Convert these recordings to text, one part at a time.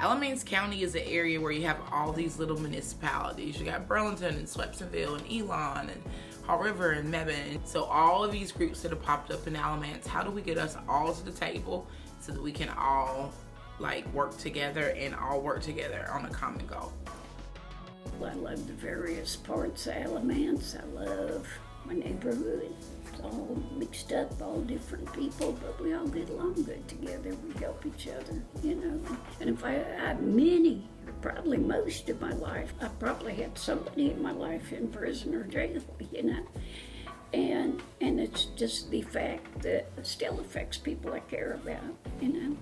Alamance County is an area where you have all these little municipalities. You got Burlington and Swepsonville and Elon and Haw River and Mebane. So all of these groups that have popped up in Alamance, how do we get us all to the table so that we can all work together and all work together on a common goal? I love the various parts of Alamance. I love my neighborhood. It's all mixed up, all different people, but we all get along good together. We help each other, you know. And if I many, probably most of my life, I probably had somebody in my life in prison or jail, you know. And it's just the fact that it still affects people I care about, you know.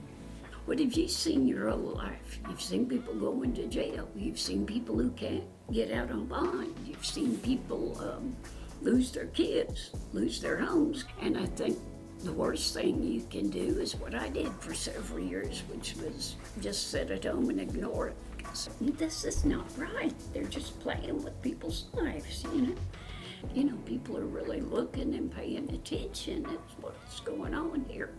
What have you seen your whole life? You've seen people go into jail. You've seen people who can't get out on bond. You've seen people lose their kids, lose their homes. And I think the worst thing you can do is what I did for several years, which was just sit at home and ignore it. Because this is not right. They're just playing with people's lives, you know. You know, people are really looking and paying attention at what's going on here.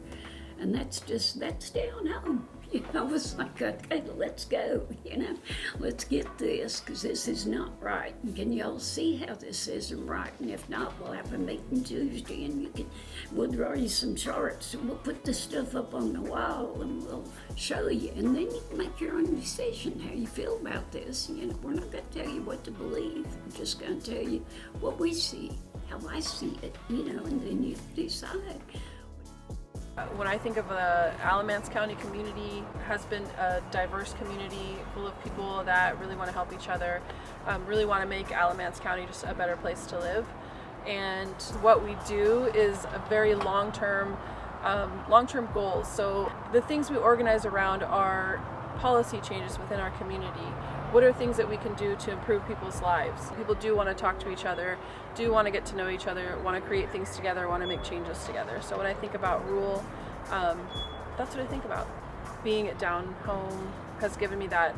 And that's down home. You know, it's like, okay, let's go, you know. Let's get this, because this is not right. And can y'all see how this isn't right? And if not, we'll have a meeting Tuesday, and we'll draw you some charts, and we'll put this stuff up on the wall, and we'll show you. And then you can make your own decision how you feel about this. You know, we're not going to tell you what to believe. We're just going to tell you what we see, how I see it, you know, and then you decide. When I think of the Alamance County community, has been a diverse community full of people that really want to help each other, really want to make Alamance County just a better place to live. And what we do is a very long-term goals. So the things we organize around are policy changes within our community. What are things that we can do to improve people's lives? People do want to talk to each other, do want to get to know each other, want to create things together, want to make changes together. So when I think about rural, that's what I think about. Being down home has given me that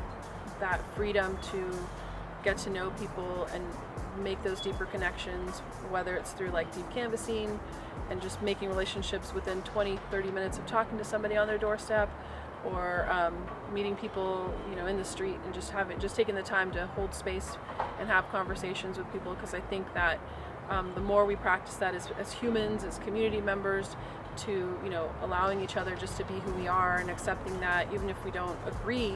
freedom to get to know people and make those deeper connections, whether it's through deep canvassing and just making relationships within 20-30 minutes of talking to somebody on their doorstep, or meeting people, you know, in the street, and just taking the time to hold space and have conversations with people. Because I think that the more we practice that as humans, as community members, to, you know, allowing each other just to be who we are and accepting that even if we don't agree,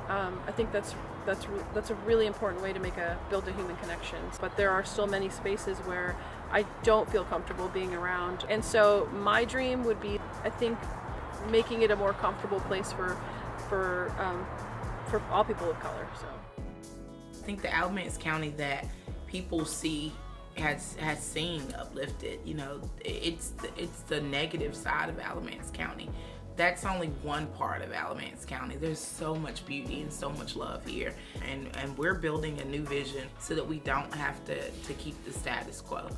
I think that's a really important way to build a human connection. But there are still many spaces where I don't feel comfortable being around, and so my dream would be, I think, making it a more comfortable place for all people of color. So I think the Alamance County that people see has seen uplifted. You know, it's the negative side of Alamance County. That's only one part of Alamance County. There's so much beauty and so much love here, and we're building a new vision so that we don't have to keep the status quo.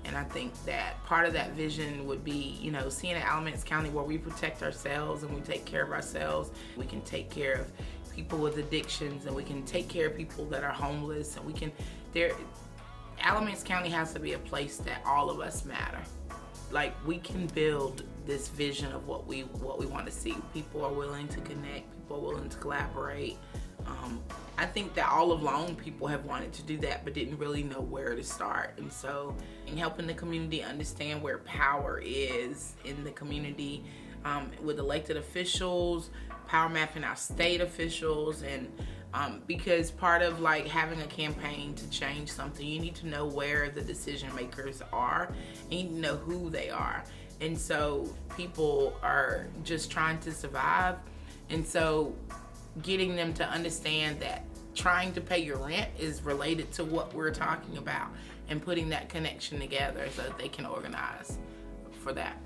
And I think that part of that vision would be, you know, seeing an Alamance County where we protect ourselves and we take care of ourselves. We can take care of people with addictions, and we can take care of people that are homeless, and Alamance County has to be a place that all of us matter. We can build this vision of what we want to see. People are willing to connect, people are willing to collaborate. I think that all along people have wanted to do that but didn't really know where to start. And so in helping the community understand where power is in the community, with elected officials, power mapping our state officials, and because part of having a campaign to change something, you need to know where the decision makers are, and you need to know who they are. And so people are just trying to survive, and so getting them to understand that trying to pay your rent is related to what we're talking about, and putting that connection together so that they can organize for that.